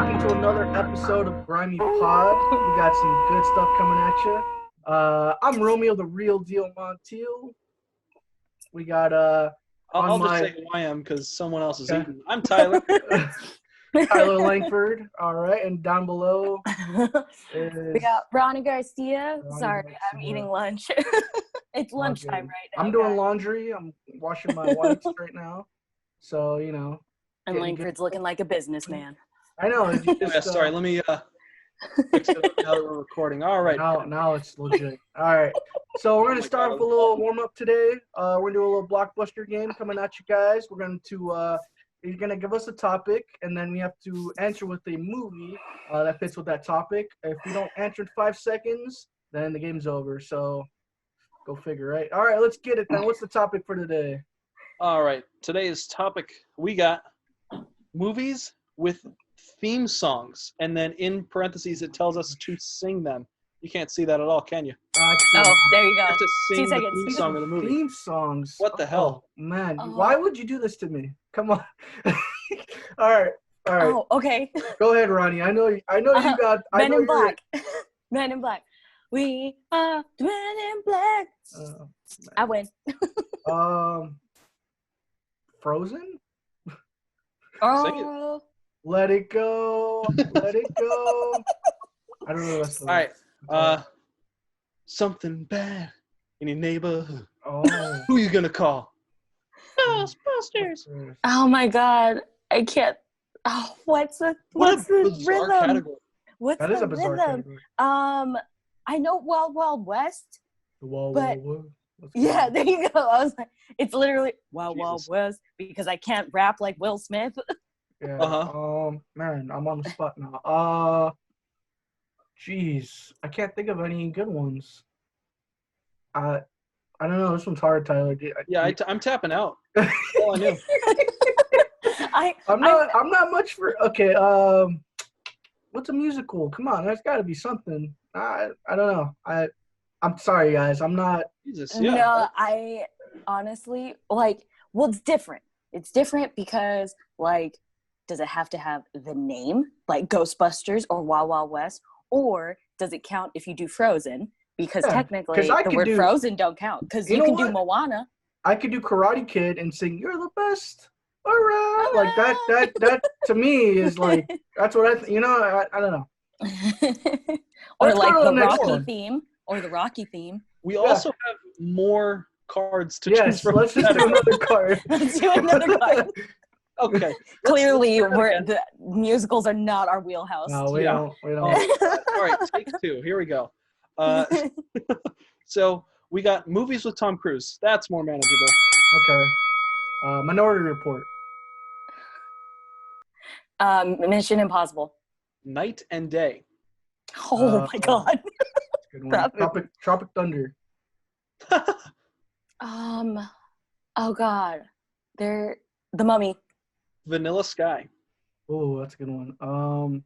rocking to another episode of Grimey Pod. We got some good stuff coming at you. I'm Romeo, the real deal Montiel. We got I'll on just my say who I am because someone else is Okay. eating. I'm Tyler. Tyler Langford. All right, and down below is We got Ronni Garcia. Ronni Sorry, Garcia. I'm eating lunch. It's lunchtime right now. I'm doing guys. laundry. I'm washing my whites right now. So, And getting Langford's good. looking like a businessman. I know. It's Oh, just, yeah, sorry, let me fix it up now that we're recording. All right. Now it's legit. All right. So we're gonna start with a little warm up today. We're gonna do a little blockbuster game coming at you guys. We're going to you're gonna give us a topic, and then we have to answer with a movie that fits with that topic. If we don't answer in 5 seconds, then the game's over. So go figure, right? All right, let's get it then. What's the topic for today? All right. Today's topic, we got movies with theme songs, and then in parentheses it tells us to sing them. You can't see that at all, can you? Oh, there you You go. have to 2 sing the seconds. theme song of the movie. Theme songs. What the hell? Oh, man, Oh. why would you do this to me? Come on. All right. Oh, okay. Go ahead, Ronnie. I know you got. I Men know in you're- Black. Men in Black. We are the Men in Black. I win. Frozen. Oh. Let it go. Let it go. I don't know the rest of All it. right. Something bad in your neighborhood. Oh. Who you gonna call? Ghostbusters. Oh my God. I can't. Oh, what's the What a bizarre rhythm? category. What's That the is a bizarre rhythm? category. I know Wild Wild West. Whoa, but- whoa. Let's go. Yeah, there you go. I was like, it's literally Wild Wild Jesus. West because I can't rap like Will Smith. Yeah. Uh-huh. Man, I'm on the spot now. Jeez, I can't think of any good ones. I don't know. This one's hard, Tyler. Yeah, I'm tapping out. That's all I knew. I'm not much for. Okay. What's a musical? Come on, there's got to be something. I don't know. I'm sorry, guys. I'm not. Jesus, yeah. No, I honestly well, it's different. It's different because does it have to have the name like Ghostbusters or Wild Wild West, or does it count if you do Frozen? Because Yeah, technically 'cause I the could word do- Frozen don't count because You you know can what? do Moana. I could do Karate Kid and sing "You're the best." All right, like that to me is like that's what I don't know. Or Let's go like to the the next Rocky one. theme or the Rocky theme. We also have more cards to choose Yes, from. let's just do another card. Let's do another card. Okay. Clearly, let's try that again. the musicals are not our wheelhouse. No, we Yeah. don't. We don't. All right, take 2. Here we go. So we got movies with Tom Cruise. That's more manageable. Okay. Minority Report. Mission Impossible. Night and Day. Oh my God. Good one. That Tropic Thunder. Oh God. They're the Mummy. Vanilla Sky. Oh, that's a good one.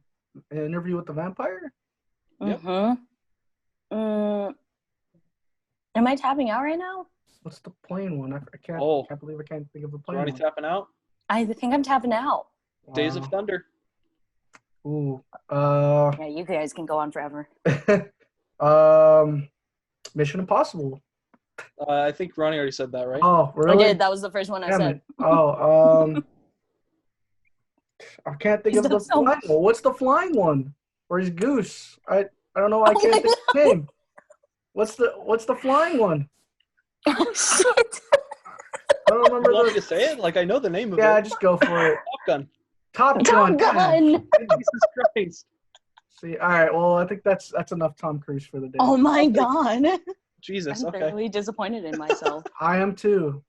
Interview with the Vampire. Yep. Mm-hmm. Am I tapping out right now? What's the plain one? I can't. Oh. Can't believe I can't think of the Is plain Ronnie one. tapping out? I think I'm tapping out. Days of Thunder. Ooh. Yeah, you guys can go on forever. Mission Impossible. I think Ronnie already said that, right? Oh, really? I did. That was the first one I Damn said. it. Oh, I can't think He's of the done so flying much. one. What's the flying one? Or is Goose? I don't know. I Oh can't my think of the name. What's the flying one? Oh shit. I don't remember You want me to the. say it? Like I know the name of Yeah, it. just go for it. Top Gun. Top Top Gun. Gun. Jesus Christ. See, all right. Well, I think that's enough Tom Cruise for the day. Oh my God. Jesus. I'm Okay. really disappointed in myself. I am too.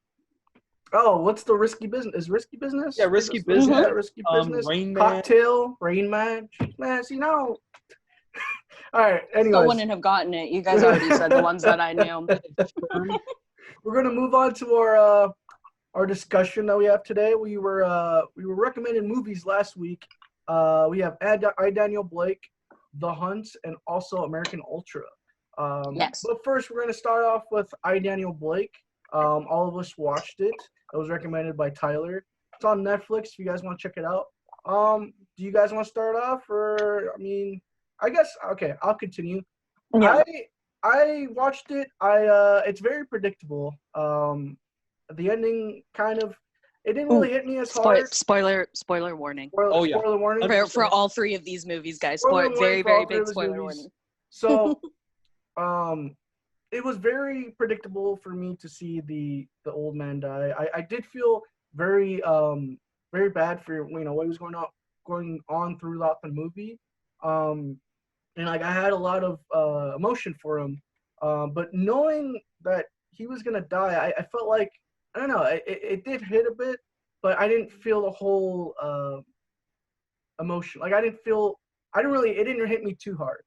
Oh, what's the Risky Business? Is Risky Business? Yeah, Risky Is Business. that Risky Business. Rain Man. Cocktail, Rain Man. Man, see no. All right. I Anyways, wouldn't have gotten it. You guys already said the ones that I knew. we're gonna move on to our discussion that we have today. We were recommending movies last week. We have I, Daniel Blake, The Hunt, and also American Ultra. Yes. But first, we're going to start off with I, Daniel Blake. All of us watched it. It was recommended by Tyler. It's on Netflix if you guys want to check it out. Do you guys want to start off, or I mean, I guess okay. I'll continue. Yeah. I watched it. It's very predictable. The ending kind of it didn't really hit me as hard. Spoiler warning. Oh, yeah. Spoiler warning. For all three of these movies, guys. Spoiler warning Very, for all very three of big these spoiler movies. warning. So, it was very predictable for me to see the old man die. I did feel very very bad for what was going on throughout the movie. And like I had a lot of emotion for him. But knowing that he was gonna die, I felt like I don't know. It did hit a bit, but I didn't feel the whole emotion. Like I didn't feel. I didn't really. It didn't hit me too hard.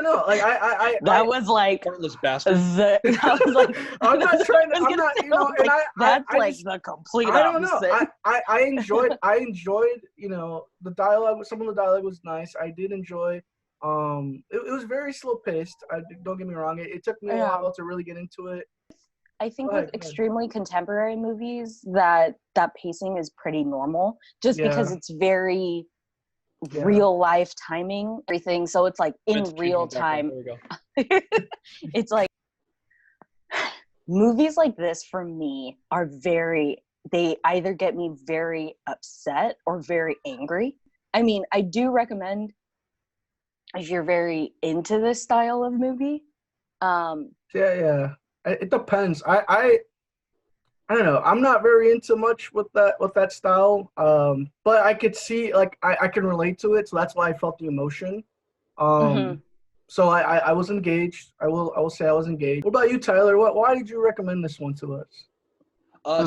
No, like that was like heartless bastard. That was like I'm not trying to. I'm not. You know, and that's I like just, the complete I don't know. opposite. I enjoyed. The dialogue. Some of the dialogue was nice. I did enjoy. It was very slow paced. Don't get me wrong. It took me a while to really get into it. I think with extremely contemporary movies that pacing is pretty normal, just because it's very real life timing, everything. So it's like in real time. There we go. It's like movies like this for me are they either get me very upset or very angry. I mean, I do recommend if you're very into this style of movie. Yeah. It depends. I don't know. I'm not very into much with that style. But I could see like I can relate to it, so that's why I felt the emotion. So I was engaged. I will say I was engaged. What about you, Tyler? Why did you recommend this one to us?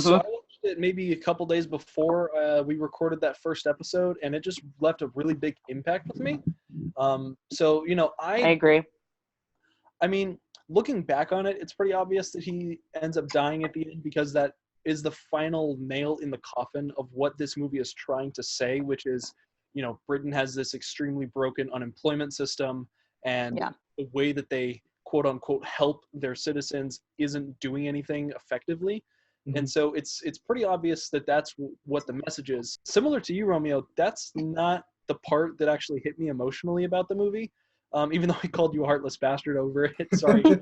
So I watched it maybe a couple days before we recorded that first episode, and it just left a really big impact with me. So I agree. I mean, looking back on it, it's pretty obvious that he ends up dying at the end because that is the final nail in the coffin of what this movie is trying to say, which is, Britain has this extremely broken unemployment system, and the way that they quote unquote help their citizens isn't doing anything effectively. And so it's pretty obvious that that's what the message is. Similar to you, Romeo, that's not the part that actually hit me emotionally about the movie. Even though I called you a heartless bastard over it, sorry. Like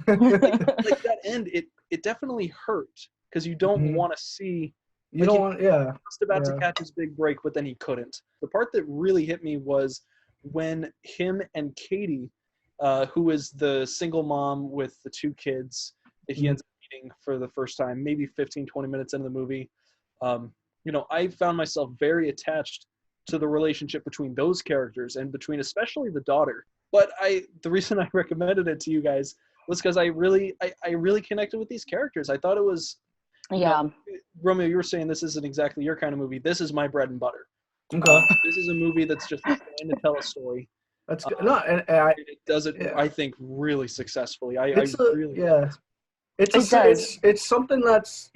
that end, it definitely hurt because you don't want to see. You don't want, yeah. He was about to catch his big break, but then he couldn't. The part that really hit me was when him and Katie, who is the single mom with the two kids that he ends up meeting for the first time, maybe 15, 20 minutes into the movie, I found myself very attached to the relationship between those characters and between especially the daughter. But the reason I recommended it to you guys was because I really connected with these characters. I thought it was, Romeo, you were saying this isn't exactly your kind of movie. This is my bread and butter. Okay. This is a movie that's just trying to tell a story. That's good. It does it, I think, really successfully. It's something that's,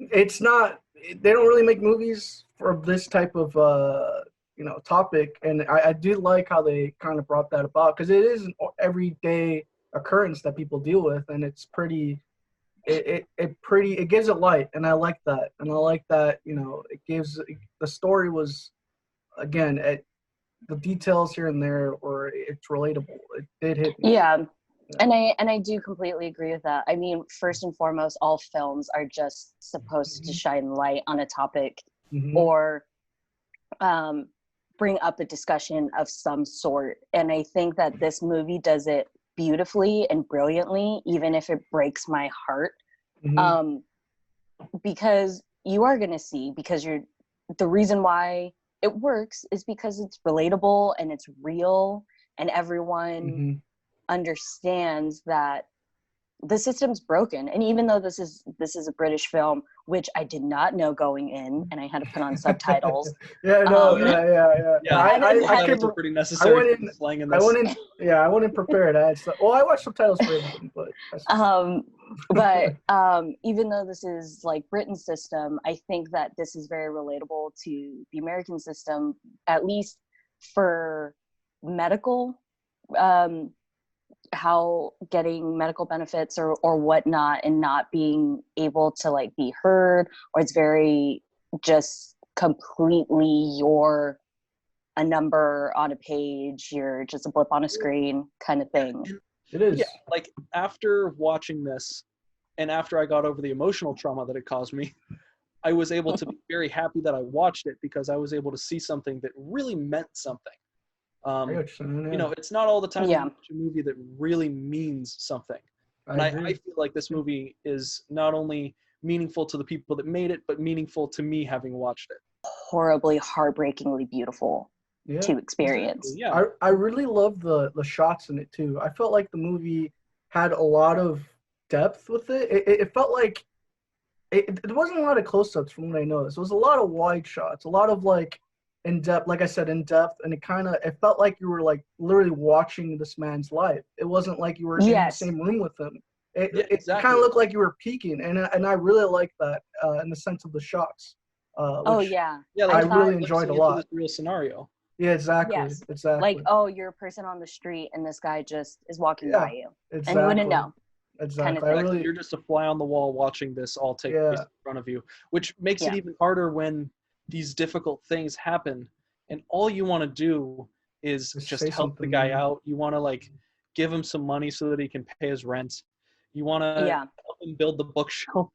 it's not, they don't really make movies for this type of, topic. And I did like how they kind of brought that about because it is an everyday occurrence that people deal with. And it's pretty, it gives it light. And I like that. And I like that, it gives, the story was, again, the details here and there, or it's relatable. It did hit me. Yeah. And I do completely agree with that. I mean, first and foremost, all films are just supposed to shine light on a topic or bring up a discussion of some sort. And I think that this movie does it beautifully and brilliantly, even if it breaks my heart. Because you are going to see, the reason why it works is because it's relatable and it's real, and everyone understands that the system's broken. And even though this is a British film, which I did not know going in, and I had to put on subtitles. Yeah, subtitles are pretty necessary. I went in prepared. I watched subtitles for everything, but even though this is like Britain's system, I think that this is very relatable to the American system, at least for medical, how getting medical benefits or whatnot and not being able to like be heard, or it's very just completely you're a number on a page, you're just a blip on a screen kind of thing. It is. Yeah, like after watching this and after I got over the emotional trauma that it caused me, I was able to be very happy that I watched it because I was able to see something that really meant something. It's not all the time you watch a movie that really means something. And I feel like this movie is not only meaningful to the people that made it, but meaningful to me having watched it. Horribly, heartbreakingly beautiful to experience. Exactly, yeah. I really love the shots in it too. I felt like the movie had a lot of depth with it. It felt like it wasn't a lot of close-ups from what I noticed. It was a lot of wide shots, a lot of like in depth, like I said, in depth, and it felt like you were like literally watching this man's life. It wasn't like you were in the same room with him. It kind of looked like you were peeking, and I really like that in the sense of the shots. Yeah, I really enjoyed a lot. This real scenario. Yeah, exactly. Yes. Exactly. Like, oh, you're a person on the street, and this guy just is walking by you, exactly. and you wouldn't know. Exactly. Kind of you're just a fly on the wall watching this all take place in front of you, which makes it even harder when these difficult things happen, and all you want to do is just help the guy out. You want to like give him some money so that he can pay his rent. You want to help him build the bookshelf.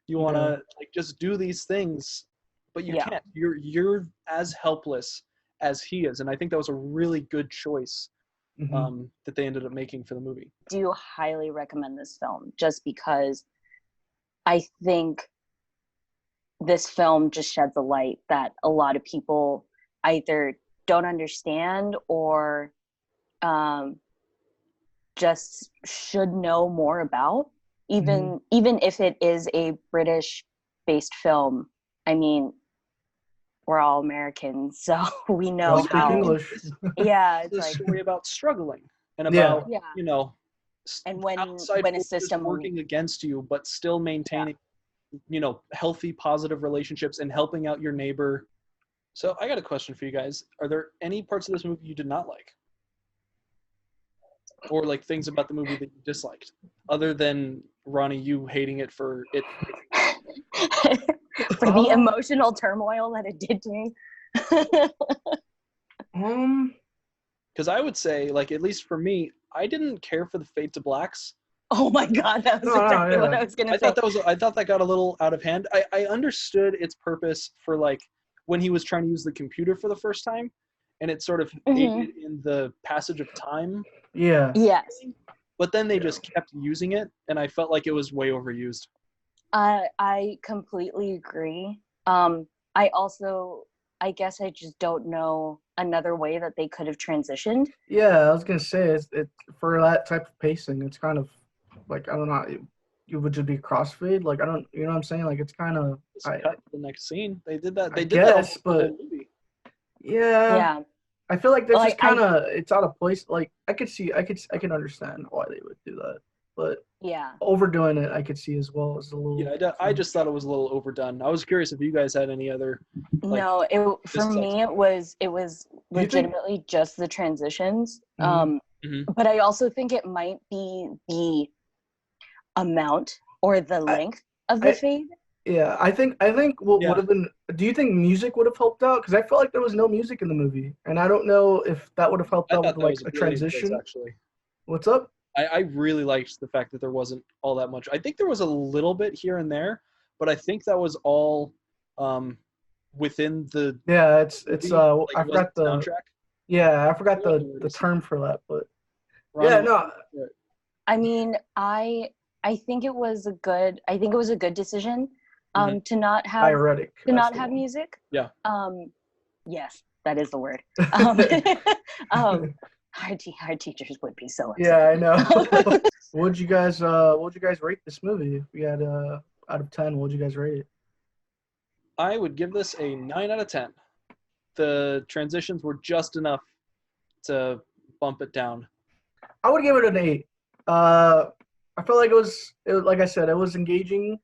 You want to like just do these things, but you can't. You're as helpless as he is, and I think that was a really good choice that they ended up making for the movie. I do highly recommend this film just because I think this film just sheds a light that a lot of people either don't understand or just should know more about. Even if it is a British-based film, I mean, we're all Americans, so we know how. English. Yeah, it's a story about struggling and about and when a system working against you, but still maintaining healthy, positive relationships and helping out your neighbor. So I got a question for you guys. Are there any parts of this movie you did not like? Or like things about the movie that you disliked? Other than Ronni, you hating it for it. For the emotional turmoil that it did to me. Because I would say, like, at least for me, I didn't care for the fade to blacks. Oh my god, that was exactly what I was gonna say. I thought that got a little out of hand. I understood its purpose for like when he was trying to use the computer for the first time, and it sort of aided in the passage of time. Yeah. Yes. But then they just kept using it, and I felt like it was way overused. I completely agree. I guess I just don't know another way that they could have transitioned. Yeah, I was gonna say it for that type of pacing. It's kind of like I don't know. It would just be crossfade. Like I don't, you know what I'm saying? Like it's kind of. Cut to the next scene. They did that. They did that. But movie. Yeah. I feel like that's just kind of it's out of place. Like I can understand why they would do that, but overdoing it I could see as well as a little. Yeah, I just thought it was a little overdone. I was curious if you guys had any other. No, for me it was legitimately just the transitions. But I also think it might be the amount or the length of the fade. Yeah, I think what would have been. Do you think music would have helped out? Because I felt like there was no music in the movie, and I don't know if that would have helped out with like a transition. Actually, what's up? I really liked the fact that there wasn't all that much. I think there was a little bit here and there, but I think that was all within the. Yeah, it's like, I forgot the soundtrack. Yeah, I forgot the term for that, but I mean, I think it was a good decision. To not have music. Yeah. Yes, that is the word. Our teachers would be so upset. Yeah, I know. Would you guys rate this movie? If we had out of 10, what would you guys rate it? I would give this a 9 out of 10. The transitions were just enough to bump it down. I would give it an 8. I feel like it was like I said, it was engaging.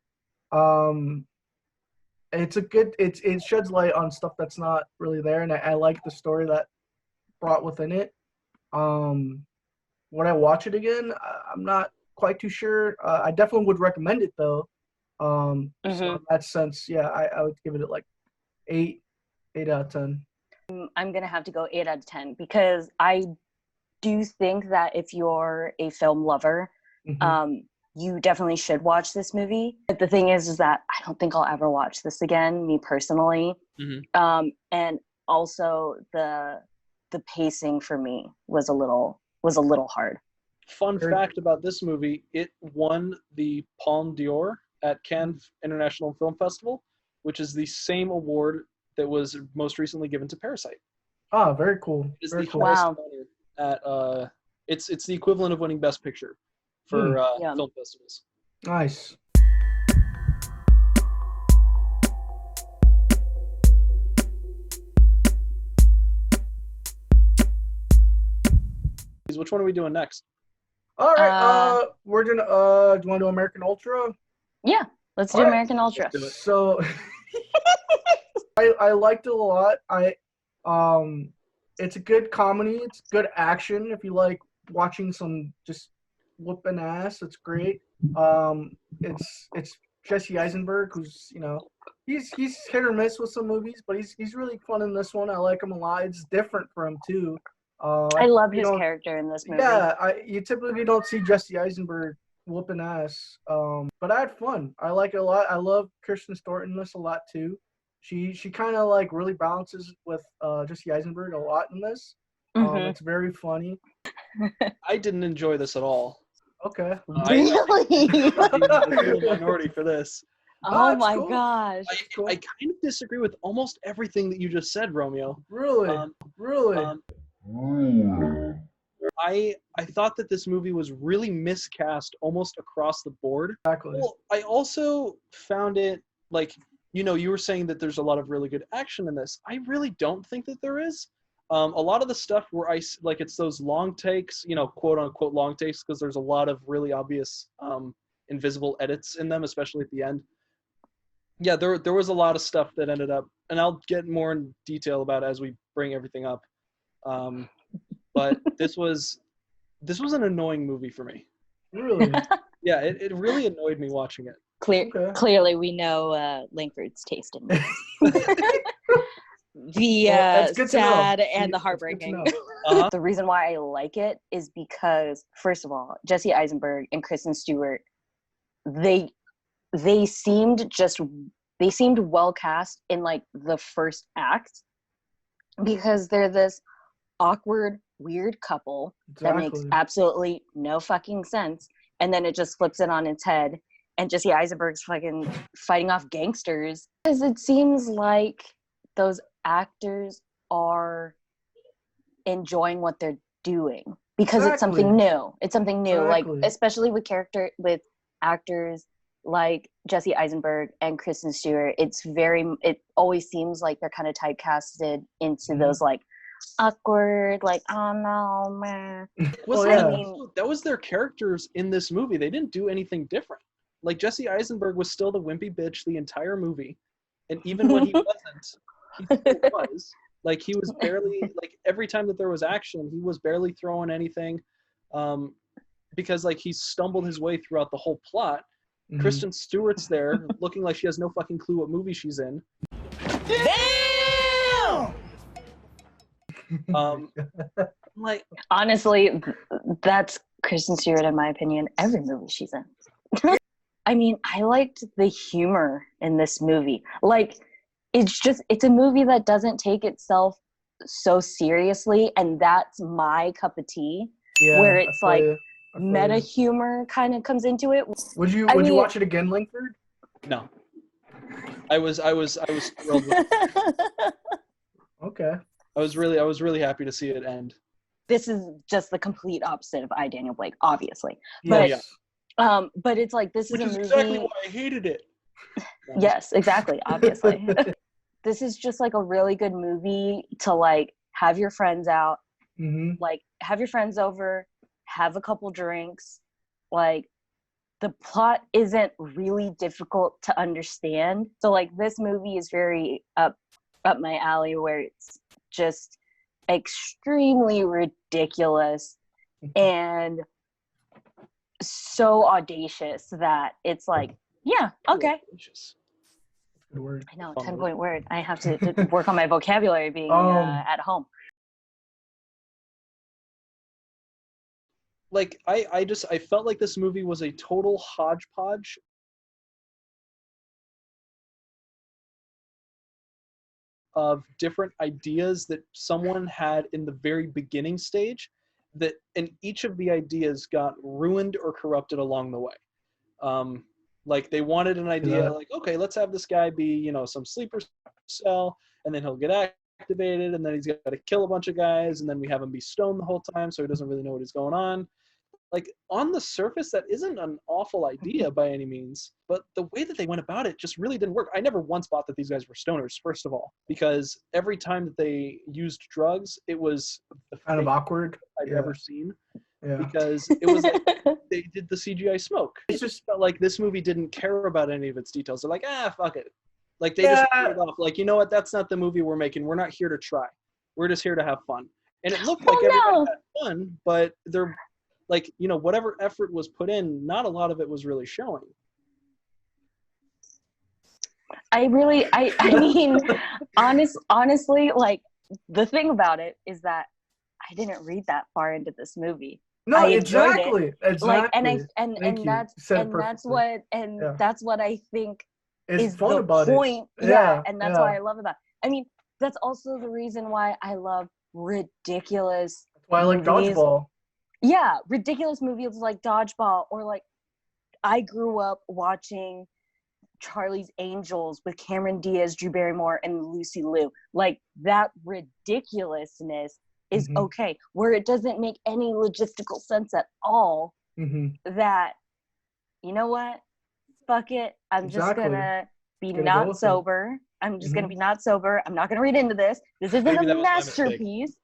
It sheds light on stuff that's not really there, and I like the story that brought within it. Would I watch it again? I'm not quite too sure. I definitely would recommend it though. So in that sense, yeah, I would give it like 8 out of 10. I'm gonna have to go 8 out of 10 because I do think that if you're a film lover, you definitely should watch this movie. But the thing is that I don't think I'll ever watch this again, me personally. And also the pacing for me was a little hard. Fun fact about this movie, it won the Palme d'Or at Cannes International Film Festival, which is the same award that was most recently given to Parasite. Oh, very cool. It's very the cool. highest honor at it's the equivalent of winning Best Picture for film festivals. Nice. Which one are we doing next? All right. We're gonna. Do you want to do American Ultra? Yeah, let's do American Ultra. Let's do it. So, I liked it a lot. It's a good comedy. It's good action. If you like watching some just whooping ass, it's great. It's Jesse Eisenberg, who's he's hit or miss with some movies, but he's really fun in this one. I like him a lot. It's different for him too. I love his character in this movie. Yeah, you typically don't see Jesse Eisenberg whooping ass, but I had fun. I like it a lot. I love Kristen Stewart in this a lot too. She kind of like really balances with Jesse Eisenberg a lot in this. It's very funny. I didn't enjoy this at all. Okay. Really? I'm the minority for this. Oh my cool. gosh. I kind of disagree with almost everything that you just said, Romeo. Really? Really? I thought that this movie was really miscast almost across the board. Exactly. Well, I also found it like, you were saying that there's a lot of really good action in this. I really don't think that there is. A lot of the stuff where it's those long takes, quote unquote long takes, because there's a lot of really obvious invisible edits in them, especially at the end. Yeah, there was a lot of stuff that ended up, and I'll get more in detail about it as we bring everything up. But this was an annoying movie for me. Really? Yeah, it really annoyed me watching it. Clearly, we know Langford's taste in this. The sad and the heartbreaking. The reason why I like it is because, first of all, Jesse Eisenberg and Kristen Stewart, they seemed well cast in like the first act, because they're this awkward, weird couple that makes absolutely no fucking sense, and then it just flips it on its head, and Jesse Eisenberg's fucking fighting off gangsters. Because it seems like those actors are enjoying what they're doing because it's something new. It's something new, like especially with actors like Jesse Eisenberg and Kristen Stewart. It always seems like they're kind of typecasted into those like awkward, like, oh no, man. That was their characters in this movie. They didn't do anything different. Like, Jesse Eisenberg was still the wimpy bitch the entire movie, and even when he wasn't, he still was. Like, he was barely, like, every time that there was action, he was barely throwing anything, because, like, he stumbled his way throughout the whole plot. Kristen Stewart's there, looking like she has no fucking clue what movie she's in. Damn! Like, honestly, that's Kristen Stewart, in my opinion, every movie she's in. I mean, I liked the humor in this movie. Like, it's a movie that doesn't take itself so seriously, and that's my cup of tea. Yeah, where it's like meta humor kind of comes into it. Would you watch it again, Langford? No. I was thrilled with it. Okay. I was really happy to see it end. This is just the complete opposite of I, Daniel Blake, obviously. Yes. But it's like, this is a movie. Exactly why I hated it. Yes, exactly, obviously. This is just like a really good movie to like have your friends out, like have your friends over, have a couple drinks. Like, the plot isn't really difficult to understand. So like, this movie is very up my alley, where it's just extremely ridiculous and so audacious that it's like, yeah, okay. Good word. I know, Fun 10-point word. I have to work on my vocabulary being at home. Like I felt like this movie was a total hodgepodge of different ideas that someone had in the very beginning stage, and each of the ideas got ruined or corrupted along the way. Like they wanted an idea like, okay, let's have this guy be, some sleeper cell, and then he'll get activated, and then he's got to kill a bunch of guys, and then we have him be stoned the whole time so he doesn't really know what is going on. Like on the surface, that isn't an awful idea by any means, but the way that they went about it just really didn't work. I never once thought that these guys were stoners, first of all, because every time that they used drugs, it was the Kind of awkward. I've ever seen. Yeah. Because it was like they did the CGI smoke. It It's just felt like this movie didn't care about any of its details. They're like, fuck it. Like they just put it off. Like, you know what? That's not the movie we're making. We're not here to try. We're just here to have fun. And it looked like everybody had fun, but they're like, whatever effort was put in, not a lot of it was really showing. I mean, honestly, like the thing about it is that I didn't read that far into this movie. No, I enjoyed it. Exactly. Like, that's what I think is fun the about point. it. Yeah, and that's why I love about it. I mean, that's also the reason why I love ridiculous. That's why I like movies. Dodgeball. Yeah, ridiculous movies like Dodgeball, or like I grew up watching Charlie's Angels with Cameron Diaz, Drew Barrymore, and Lucy Liu. Like that ridiculousness is okay, where it doesn't make any logistical sense at all. That, you know what? Fuck it. I'm just gonna be not sober. I'm just gonna be not sober. I'm not gonna read into this. This isn't a masterpiece.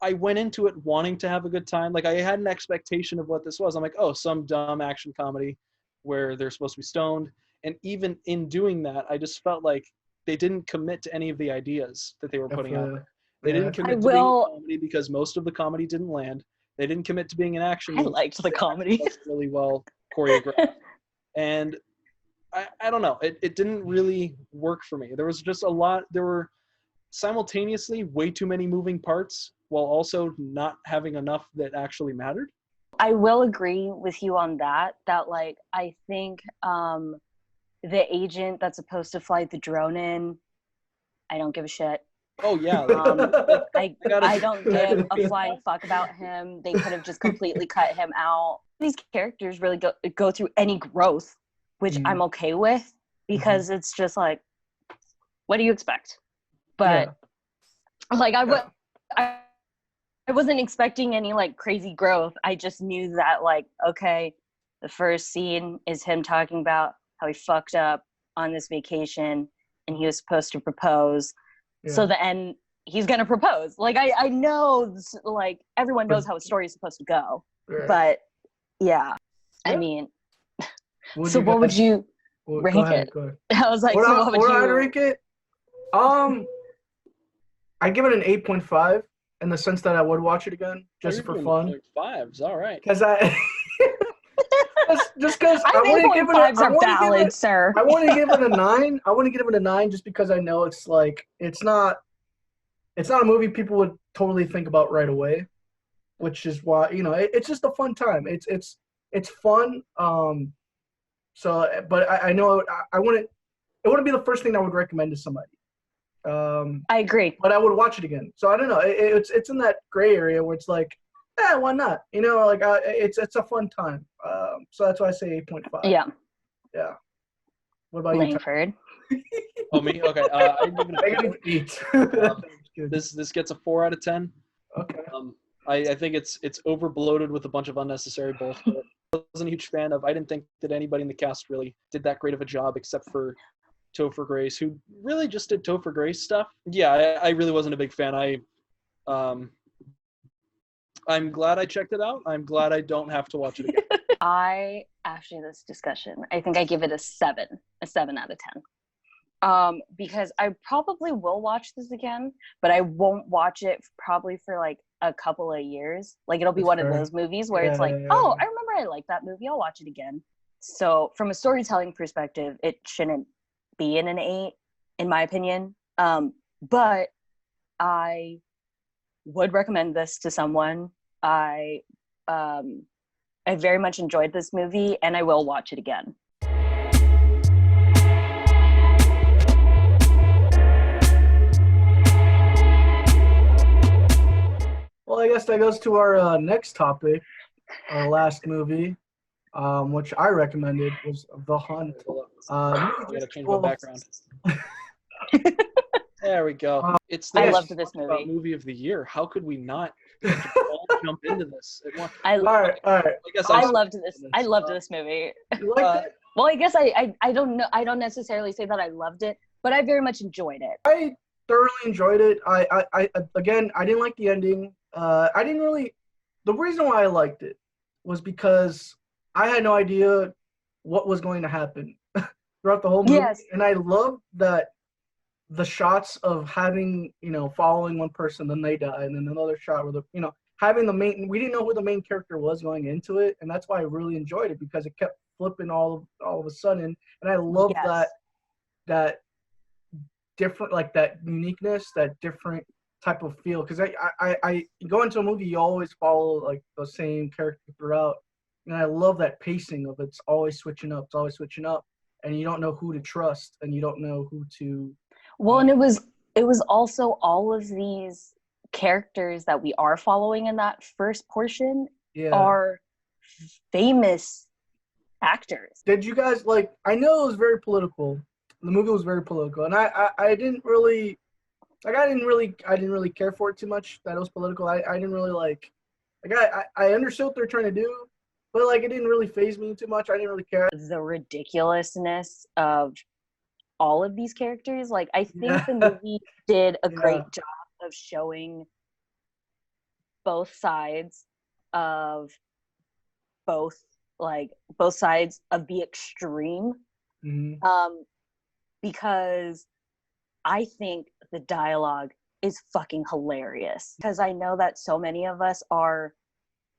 I went into it wanting to have a good time. Like I had an expectation of what this was. I'm like, oh, some dumb action comedy where they're supposed to be stoned. And even in doing that, I just felt like they didn't commit to any of the ideas that they were putting out there. They didn't commit to being a comedy because most of the comedy didn't land. They didn't commit to being an action movie. I liked the comedy. Really well choreographed. And I don't know. It didn't really work for me. There was just there were simultaneously way too many moving parts while also not having enough that actually mattered. I will agree with you on that like, I think the agent that's supposed to fly the drone in, I don't give a shit. Oh yeah. I don't give a flying fuck about him. They could have just completely cut him out. These characters really go through any growth, which I'm okay with, because it's just like, what do you expect? But like I wasn't expecting any like crazy growth. I just knew that like, okay, the first scene is him talking about how he fucked up on this vacation and he was supposed to propose. So the end, he's going to propose. Like I know, like everyone knows how a story is supposed to go, but I mean, so what would you rank it? I was like, what would you rank it? I give it an 8.5 in the sense that I would watch it again just for fun. 5's all right. Because just because I think 8.5s are valid, sir. I want to give it a 9. I want to give it a 9 just because I know it's like it's not a movie people would totally think about right away, which is why it's just a fun time. It's fun. So, but I know I wouldn't. It wouldn't be the first thing I would recommend to somebody. I agree. But I would watch it again. So I don't know. It's in that gray area where it's like, why not? Like it's a fun time. So that's why I say 8.5. Yeah. Yeah. What about Langford? You? Oh, me? Okay. I give it an 8. This gets a 4 out of 10. Okay. I think it's over bloated with a bunch of unnecessary bullshit. I wasn't a huge fan of. I didn't think that anybody in the cast really did that great of a job except for Topher Grace, who really just did Topher Grace stuff. Yeah, I really wasn't a big fan. I'm glad I checked it out. I'm glad I don't have to watch it again. After this discussion, I think I give it a 7 out of 10. Because I probably will watch this again, but I won't watch it probably for like a couple of years. Like it'll be one of those movies where it's like, oh, I remember I liked that movie. I'll watch it again. So from a storytelling perspective, it shouldn't be in an 8, in my opinion. But I would recommend this to someone. I very much enjoyed this movie, and I will watch it again. Well, I guess that goes to our next topic, our last movie, which I recommended was The Hunt. I gotta change my background. There we go. It's the I loved this movie. Movie of the year. How could we not all jump into this? All right. I loved this. I loved this movie. You liked it? Well, I guess I don't know. I don't necessarily say that I loved it, but I very much enjoyed it. I thoroughly enjoyed it. I again, I didn't like the ending. I didn't really. The reason why I liked it was because I had no idea what was going to happen throughout the whole movie, Yes. and I love that the shots of having, following one person, then they die, and then another shot where having the main. We didn't know who the main character was going into it, and that's why I really enjoyed it because it kept flipping all of a sudden, and I love that different, like that uniqueness, that different type of feel. Because I go into a movie, you always follow like the same character throughout, and I love that pacing of it's always switching up, and you don't know who to trust, and you don't know who to. Well, and it was also all of these characters that we are following in that first portion are famous actors. Did you guys like? I know it was very political. The movie was very political, and I didn't really like. I didn't really care for it too much. That it was political. I didn't really like. I understood what they're trying to do, but like it didn't really faze me too much. I didn't really care. The ridiculousness of all of these characters. Like, I think the movie did a great job of showing both sides of sides of the extreme. Mm-hmm. Because I think the dialogue is fucking hilarious. Because I know that so many of us are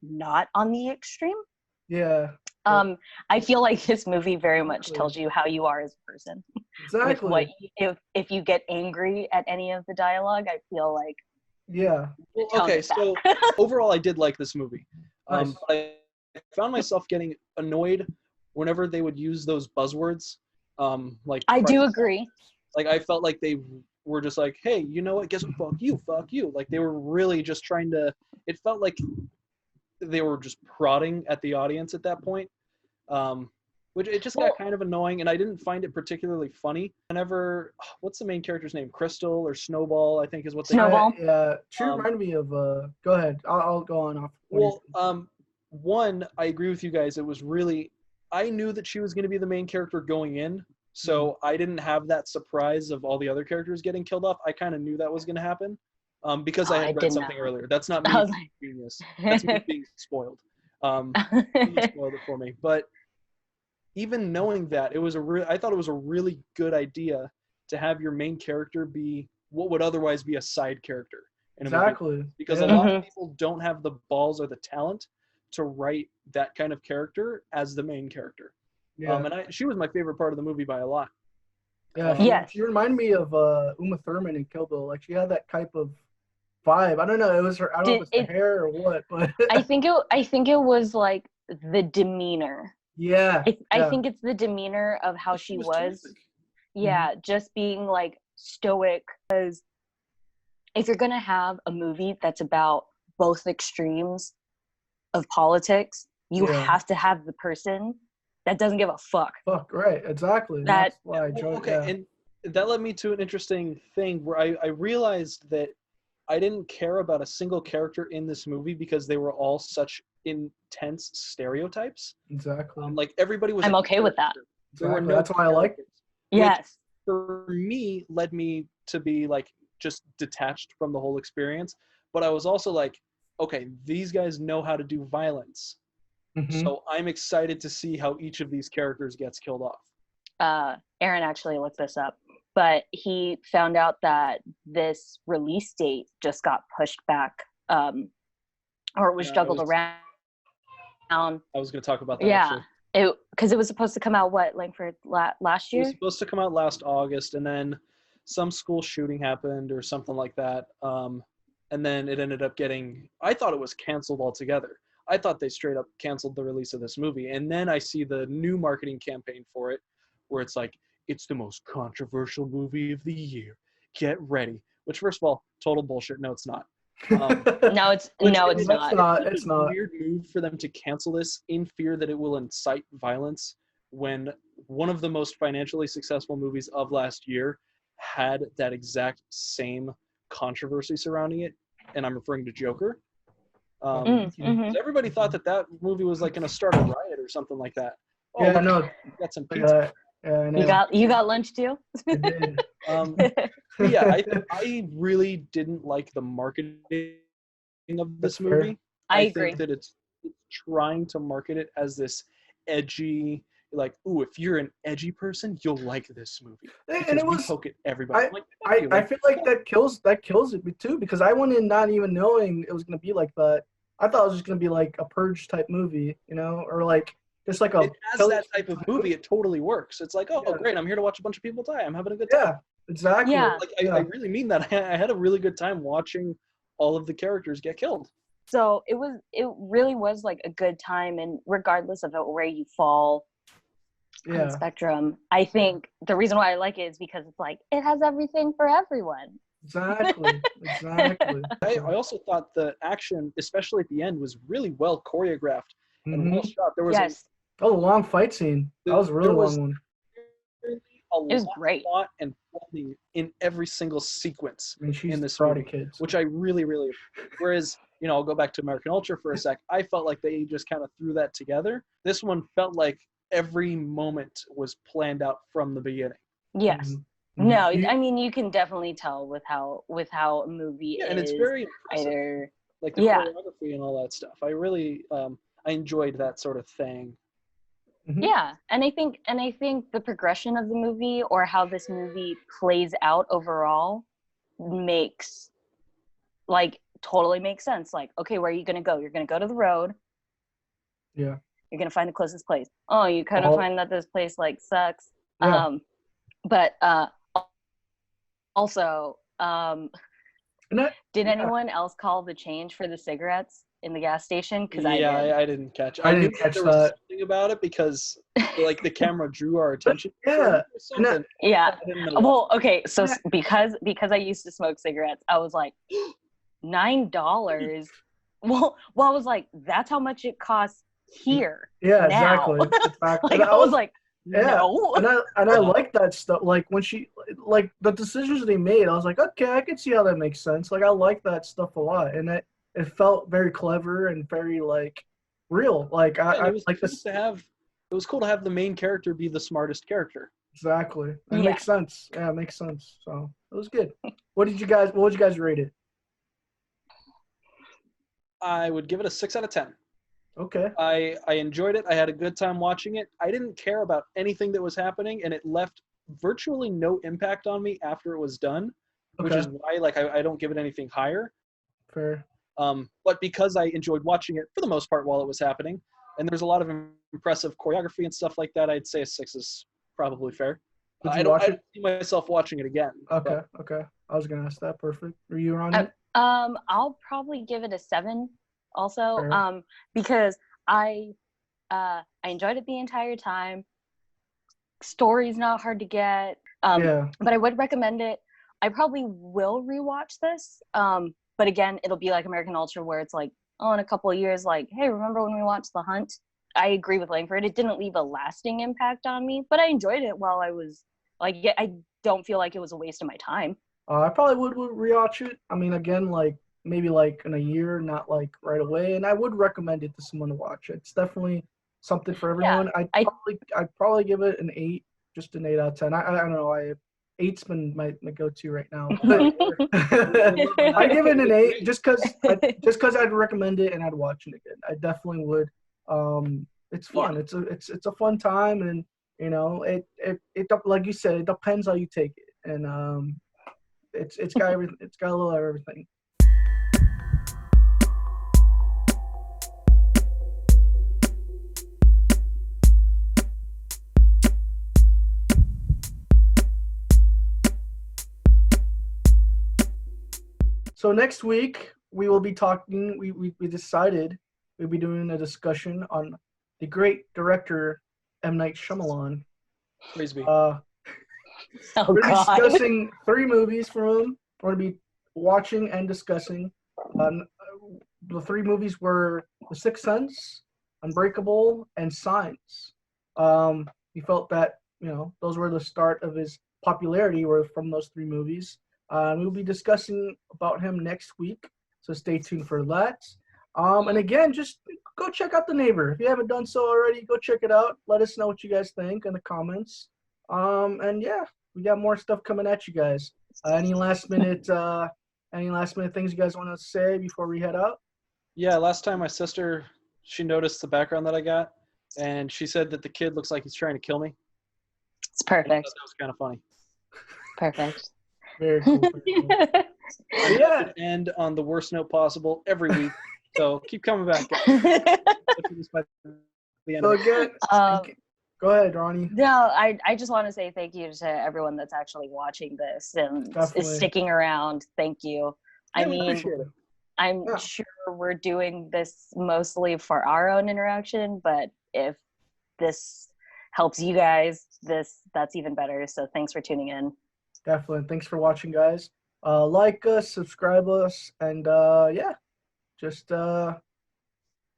not on the extreme. Yeah. I feel like this movie very much tells you how you are as a person. Exactly. If you get angry at any of the dialogue, I feel like. Yeah. Okay, so overall, I did like this movie. Nice. I found myself getting annoyed whenever they would use those buzzwords. Like I do agree. Like I felt like they were just like, hey, you know what? Guess what? Fuck you. Like they were really just trying to. It felt like they were just prodding at the audience at that point, which it just got kind of annoying, and I didn't find it particularly funny. Whenever, what's the main character's name? Crystal or Snowball, I think is what they. Snowball. Yeah, she reminded me of. Go ahead. I'll go on off. Well, one, I agree with you guys. It was really. I knew that she was going to be the main character going in, so I didn't have that surprise of all the other characters getting killed off. I kind of knew that was going to happen. Because I had read something earlier. That's not me being genius. That's me being spoiled. He spoiled it for me. But even knowing that, I thought it was a really good idea to have your main character be what would otherwise be a side character. Exactly. Because a lot of people don't have the balls or the talent to write that kind of character as the main character. Yeah. And she was my favorite part of the movie by a lot. Yeah. She reminded me of Uma Thurman in Kill Bill. Like she had that type of vibe. I don't know. It was her. I don't know if it's the hair or what, but I think it was like the demeanor. Yeah. I think it's the demeanor of how she was. Terrific. Yeah, just being like stoic. Because if you're gonna have a movie that's about both extremes of politics, you have to have the person that doesn't give a fuck. Fuck, right? Exactly. That's why I joined. Okay, and that led me to an interesting thing where I realized that I didn't care about a single character in this movie because they were all such intense stereotypes. Exactly. Like everybody was. I'm okay with that. Exactly. That's why I liked it. Yes. For me, led me to be like just detached from the whole experience. But I was also like, okay, these guys know how to do violence. Mm-hmm. So I'm excited to see how each of these characters gets killed off. Aaron actually looked this up, but he found out that this release date just got pushed back, or it was juggled around. I was going to talk about that. Yeah, because it was supposed to come out last year. It was supposed to come out last August, and then some school shooting happened or something like that. And then it ended up getting, I thought it was canceled altogether. I thought they straight up canceled the release of this movie. And then I see the new marketing campaign for it where it's like, it's the most controversial movie of the year. Get ready. Which, first of all, total bullshit. No, it's not. No, it's not. It's not. Weird move for them to cancel this in fear that it will incite violence when one of the most financially successful movies of last year had that exact same controversy surrounding it, and I'm referring to Joker. Everybody thought that movie was like going to start a riot or something like that. Oh, yeah, look, no. you got some pizza. You got lunch too? I did. Yeah, I really didn't like the marketing of this movie. I agree. think that it's trying to market it as this edgy, like, ooh, if you're an edgy person, you'll like this movie. And it was poke at everybody. I feel like that kills it too, because I went in not even knowing it was gonna be like that. I thought it was just gonna be like a Purge type movie, or like just like a. It has that type of movie. It totally works. It's like, oh, great, I'm here to watch a bunch of people die. I'm having a good time. Yeah, exactly. Yeah. I really mean that. I had a really good time watching all of the characters get killed. So it really was like a good time, and regardless of where you fall on the spectrum, I think the reason why I like it is because it's like it has everything for everyone. Exactly. I also thought the action, especially at the end, was really well choreographed and well shot. There was a long fight scene. That was a really long one. It was great. Plot and filming in every single sequence in this movie, kids, which I really, really. Whereas, I'll go back to American Ultra for a sec. I felt like they just kind of threw that together. This one felt like every moment was planned out from the beginning. Yes. Mm-hmm. No, I mean you can definitely tell with how a movie is. And it's very impressive. Like the choreography and all that stuff. I really I enjoyed that sort of thing. Mm-hmm. Yeah, and I think the progression of the movie or how this movie plays out overall makes totally makes sense. Like, okay, where are you gonna go? You're gonna go to the road. Yeah. You're gonna find the closest place. Oh, you kind of find that this place sucks. Yeah. But also, did anyone else call the change for the cigarettes in the gas station? Because I didn't catch. I didn't catch there that. Was something about it because the camera drew our attention. Well, okay, so because I used to smoke cigarettes, I was like $9. Well, I was like, that's how much it costs here. Yeah, now. Exactly. I was like, no. And I like that stuff. Like when she, the decisions they made, I was like, okay, I can see how that makes sense. Like I like that stuff a lot, and it felt very clever and very real. Like I like this to have. It was cool to have the main character be the smartest character. Exactly. It makes sense. Yeah, it makes sense. So it was good. What would you guys rate it? I would give it a 6 out of 10. Okay. I enjoyed it. I had a good time watching it. I didn't care about anything that was happening, and it left virtually no impact on me after it was done, which is why I don't give it anything higher. Fair. But because I enjoyed watching it for the most part while it was happening, and there's a lot of impressive choreography and stuff like that, I'd say a 6 is probably fair. I don't see myself watching it again. Okay. I was gonna ask that. Perfect. Are you on it? I'll probably give it a 7 also, because I enjoyed it the entire time. Story's not hard to get, but I would recommend it. I probably will rewatch this, but again, it'll be like American Ultra where it's like, oh, in a couple of years, like, hey, remember when we watched The Hunt? I agree with Langford. It didn't leave a lasting impact on me, but I enjoyed it while I was I don't feel like it was a waste of my time. I probably would rewatch it. I mean, again, maybe in a year, not right away. And I would recommend it to someone to watch. It's definitely something for everyone. I'd probably give it an 8, just an 8 out of 10. I don't know. 8's been my go-to right now. I give it an 8 just because I'd recommend it and I'd watch it again. I definitely would. It's fun. Yeah. It's a fun time, and it like you said, it depends how you take it, and it's got everything. It's got a little of everything. So next week we will be talking. We decided we'll be doing a discussion on the great director M. Night Shyamalan. Praise be. Oh We're God. discussing 3 movies from him. We're going to be watching and discussing. The 3 movies were The Sixth Sense, Unbreakable, and Signs. He felt that those were the start of his popularity were from those 3 movies. We'll be discussing about him next week, so stay tuned for that. And again, just go check out The Neighbor. If you haven't done so already, go check it out. Let us know what you guys think in the comments. And yeah, we got more stuff coming at you guys. Any last minute things you guys want to say before we head out? Yeah, last time my sister, she noticed the background that I got, and she said that the kid looks like he's trying to kill me. It's perfect. That was kind of funny. Perfect. Very cool. Very cool. Yeah. End on the worst note possible every week. So keep coming back. Guys. So again, go ahead, Ronni. No, I just want to say thank you to everyone that's actually watching this and is sticking around. Thank you. Yeah, I mean, I'm sure we're doing this mostly for our own interaction, but if this helps you guys, that's even better. So thanks for tuning in. Definitely. Thanks for watching, guys. Like us, subscribe us, and yeah, just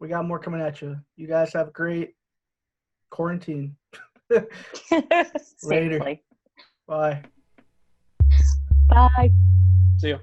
we got more coming at you. You guys have a great quarantine. Later. Safely. Bye. Bye. See you.